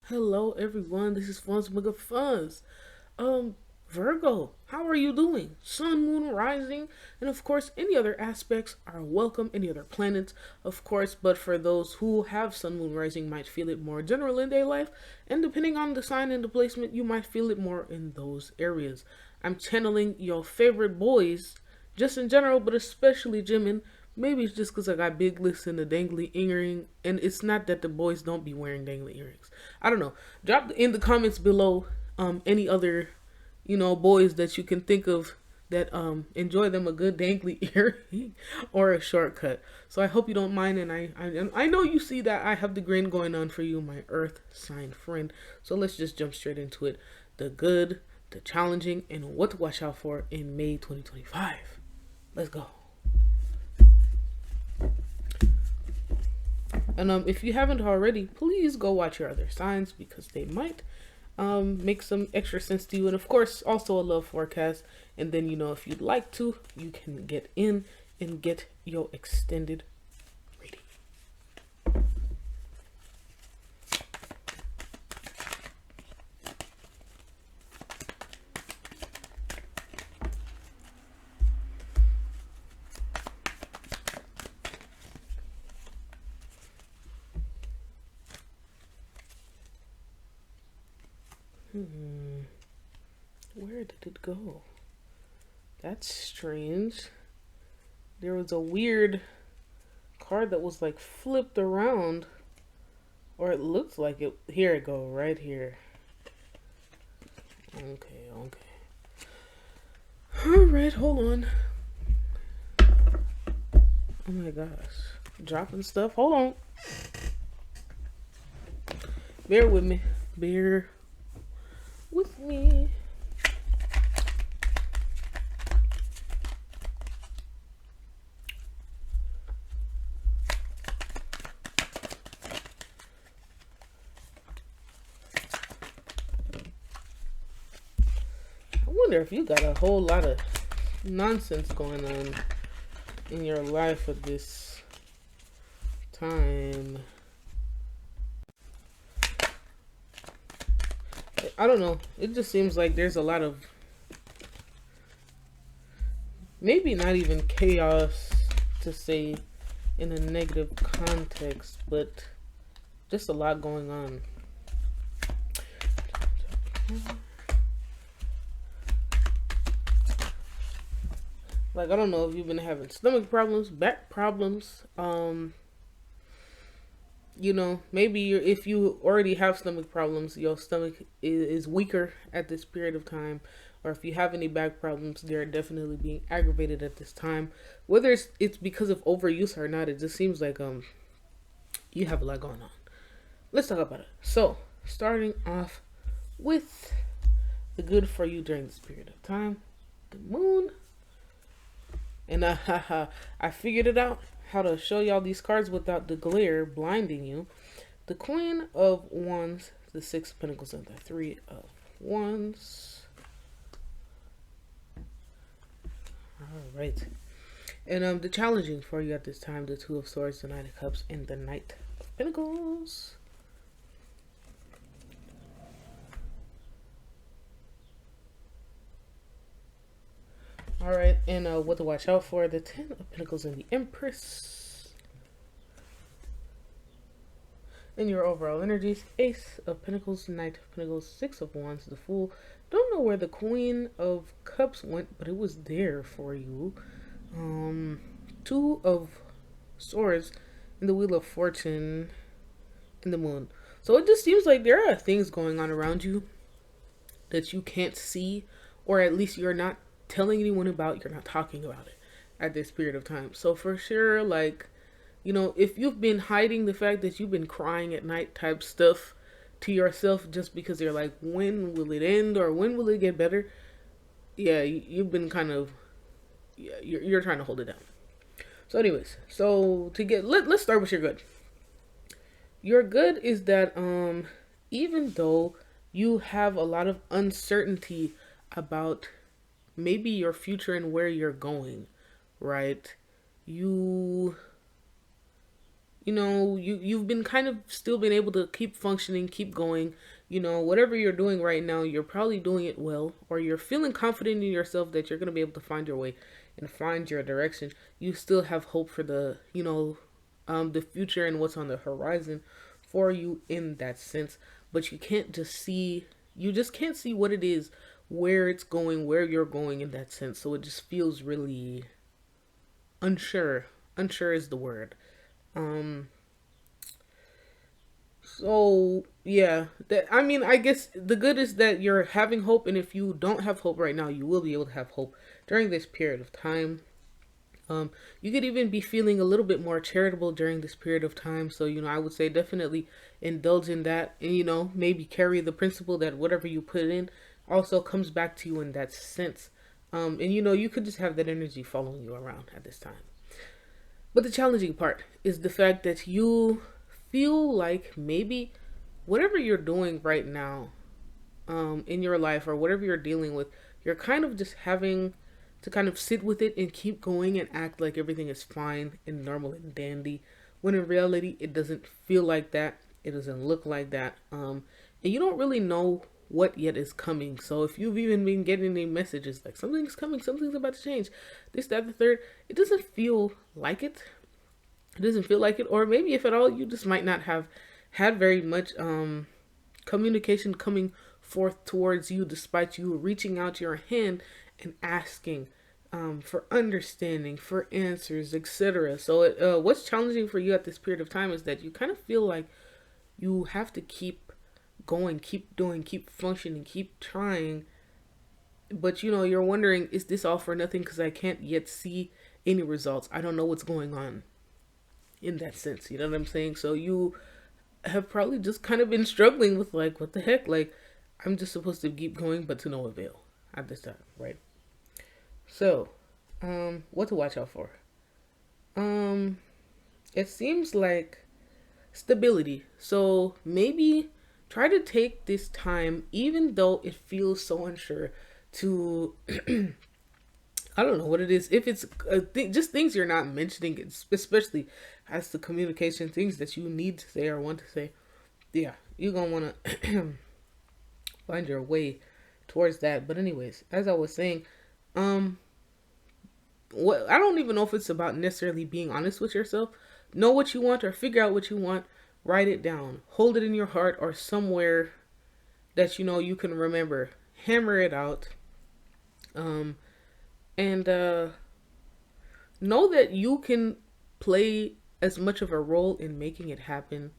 Hello everyone, this is Funz McGafunz. Um, Virgo, how are you doing? Sun, moon, rising, and of course any other aspects are welcome, any other planets, of course, but for those who have sun, moon, rising might feel it more general in their life, and depending on the sign and the placement, you might feel it more in those areas. I'm channeling your favorite boys, just in general, but especially Jimin. Maybe it's just because I got big lips and the dangly earring, and it's not that the boys don't be wearing dangly earrings. I don't know. Drop in the comments below any other, boys that you can think of that enjoy them a good dangly earring or a shortcut. So I hope you don't mind, and I know you see that I have the grin going on for you, my Earth sign friend. So let's just jump straight into it. The good, the challenging, and what to watch out for in May 2025. Let's go. And if you haven't already, please go watch your other signs because they might make some extra sense to you. And of course, also a love forecast. And then, if you'd like to, you can get in and get your extended reading. Where did it go? That's strange. There was a weird card that was like flipped around, or it looks like it. Here it go, right here. Okay. All right, hold on. Oh my gosh, dropping stuff. Hold on. Bear with me. Bear with me. I wonder if you got a whole lot of nonsense going on in your life at this time. I don't know. It just seems like there's a lot of maybe not even chaos to say in a negative context, but just a lot going on. Like, I don't know if you've been having stomach problems, back problems. Maybe if you already have stomach problems, your stomach is weaker at this period of time. Or if you have any back problems, they're definitely being aggravated at this time. Whether it's because of overuse or not, it just seems like you have a lot going on. Let's talk about it. So, starting off with the good for you during this period of time, the moon. And I figured it out how to show y'all these cards without the glare blinding you. The Queen of Wands, the Six of Pentacles, and the Three of Wands. All right. And the challenging for you at this time, the Two of Swords, the Knight of Cups, and the Knight of Pentacles. Alright, and what to watch out for, the Ten of Pentacles and the Empress. And your overall energies, Ace of Pentacles, Knight of Pentacles, Six of Wands, the Fool. Don't know where the Queen of Cups went, but it was there for you. Two of Swords, and the Wheel of Fortune, and the Moon. So it just seems like there are things going on around you that you can't see, or at least you're not telling anyone about, you're not talking about it at this period of time. So for sure, like, if you've been hiding the fact that you've been crying at night type stuff to yourself just because you're like, when will it end or when will it get better? Yeah, you've been kind of, you're trying to hold it down. So anyways, so to get, let's start with your good. Your good is that even though you have a lot of uncertainty about maybe your future and where you're going, right? you've been kind of still been able to keep functioning, keep going. Whatever you're doing right now, you're probably doing it well, or you're feeling confident in yourself that you're going to be able to find your way and find your direction. You still have hope for the future and what's on the horizon for you in that sense. But you just can't see what it is, where it's going, where you're going in that sense. So it just feels really unsure. Unsure is the word. Um, so yeah, that I mean, I guess the good is that you're having hope, and if you don't have hope right now, you will be able to have hope during this period of time. You could even be feeling a little bit more charitable during this period of time. So, I would say definitely indulge in that, and, maybe carry the principle that whatever you put in also comes back to you in that sense. And, you could just have that energy following you around at this time. But the challenging part is the fact that you feel like maybe whatever you're doing right now in your life, or whatever you're dealing with, you're kind of just having to kind of sit with it and keep going and act like everything is fine and normal and dandy, when in reality it doesn't feel like that. It doesn't look like that. And you don't really know what yet is coming. So if you've even been getting any messages like something's coming, something's about to change, this, that, the third, it doesn't feel like it. It doesn't feel like it. Or maybe if at all, you just might not have had very much communication coming forth towards you, despite you reaching out your hand and asking for understanding, for answers, etc. So, what's challenging for you at this period of time is that you kind of feel like you have to keep going, keep doing, keep functioning, keep trying. But you're wondering, is this all for nothing? Because I can't yet see any results. I don't know what's going on in that sense. You know what I'm saying? So, you have probably just kind of been struggling with, like, what the heck? Like, I'm just supposed to keep going, but to no avail at this time, right? So, what to watch out for? Um, it seems like stability. So maybe try to take this time, even though it feels so unsure, to I don't know what it is. If it's just things you're not mentioning, especially as to communication, things that you need to say or want to say, yeah, you're gonna want to find your way towards that. But anyways, as I was saying, um, what I don't even know if it's about necessarily being honest with yourself. Know what you want or figure out what you want. Write it down. Hold it in your heart or somewhere that you can remember. Hammer it out. Um, and know that you can play as much of a role in making it happen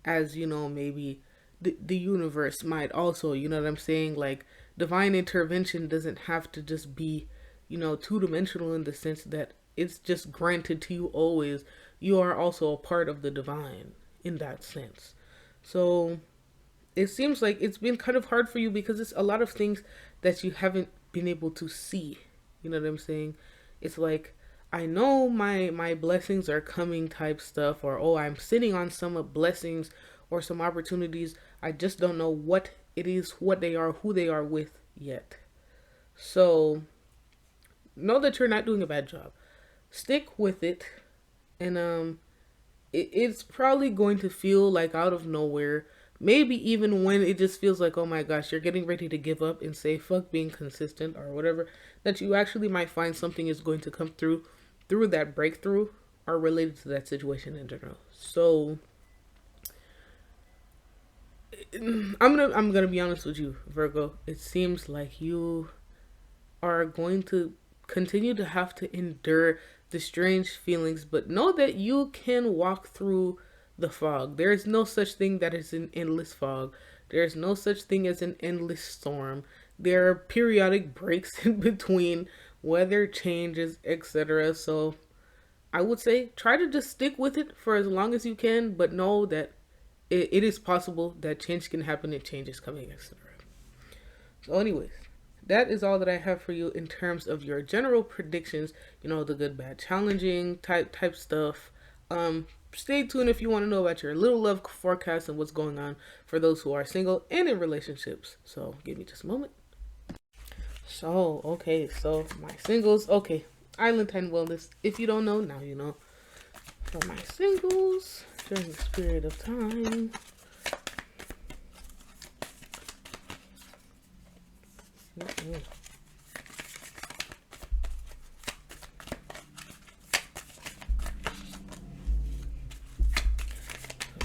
as maybe the universe might also. You know what I'm saying? Like, divine intervention doesn't have to just be two-dimensional, in the sense that it's just granted to you always. You are also a part of the divine in that sense. So it seems like it's been kind of hard for you because it's a lot of things that you haven't been able to see. You know what I'm saying? It's like, I know my blessings are coming type stuff, or oh, I'm sitting on some blessings or some opportunities. I just don't know what it is, what they are, who they are with yet. So know that you're not doing a bad job. Stick with it, and it's probably going to feel like out of nowhere. Maybe even when it just feels like, oh my gosh, you're getting ready to give up and say fuck being consistent or whatever, that you actually might find something is going to come through that breakthrough, or related to that situation in general. So I'm gonna be honest with you, Virgo. It seems like you are going to continue to have to endure the strange feelings, but know that you can walk through the fog. There is no such thing that is an endless fog. There is no such thing as an endless storm. There are periodic breaks in between, weather changes, etc. So I would say try to just stick with it for as long as you can, but know that it is possible that change can happen and change is coming, etc. So anyways, that is all that I have for you in terms of your general predictions, the good, bad, challenging type stuff. Stay tuned if you want to know about your little love forecast and what's going on for those who are single and in relationships. So give me just a moment. So, okay, so my singles, okay, Island Time Wellness. If you don't know, now you know. For my singles during this period of time.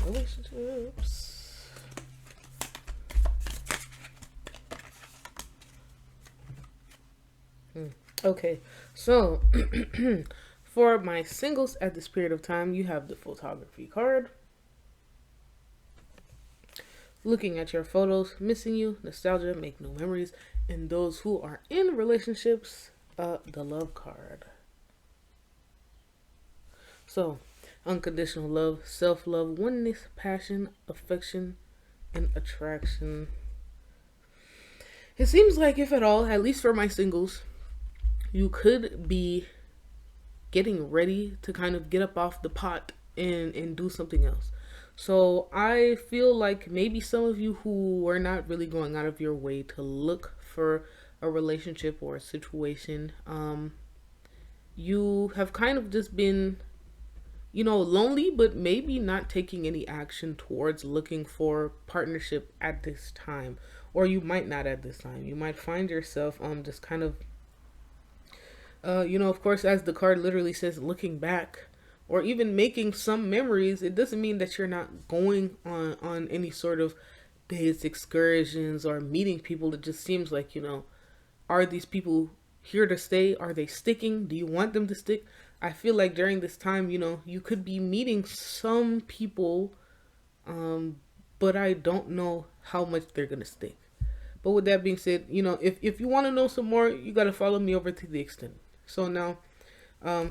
Relationships. Okay, so for my singles at this period of time, you have the photography card. Looking at your photos, missing you, nostalgia, make new memories, and those who are in relationships, the love card. So, unconditional love, self-love, oneness, passion, affection, and attraction. It seems like, if at all, at least for my singles, you could be getting ready to kind of get up off the pot and do something else. So I feel like maybe some of you who are not really going out of your way to look for a relationship or a situation, you have kind of just been, lonely, but maybe not taking any action towards looking for partnership at this time. Or you might not at this time. You might find yourself just kind of, of course, as the card literally says, looking back or even making some memories. It doesn't mean that you're not going on any sort of dates, excursions, or meeting people. It just seems like, are these people here to stay? Are they sticking? Do you want them to stick? I feel like during this time, you could be meeting some people, but I don't know how much they're going to stick. But with that being said, if you want to know some more, you got to follow me over to the extent. So now,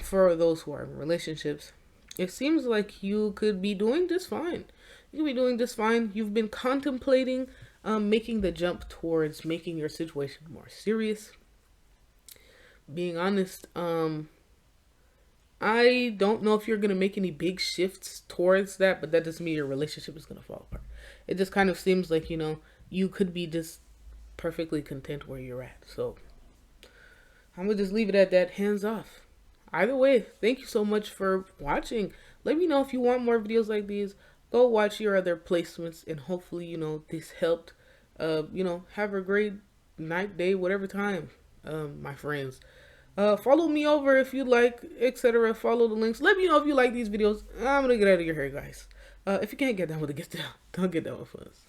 for those who are in relationships, it seems like you could be doing just fine. You could be doing just fine. You've been contemplating making the jump towards making your situation more serious. Being honest, I don't know if you're going to make any big shifts towards that, but that doesn't mean your relationship is going to fall apart. It just kind of seems like, you could be just perfectly content where you're at. So I'm going to just leave it at that, hands off. Either way, thank you so much for watching. Let me know if you want more videos like these. Go watch your other placements, and hopefully, this helped. Have a great night, day, whatever time, my friends. Follow me over if you like, etc. Follow the links. Let me know if you like these videos. I'm gonna get out of your hair, guys. If you can't get down with it, get down. Don't get down with us.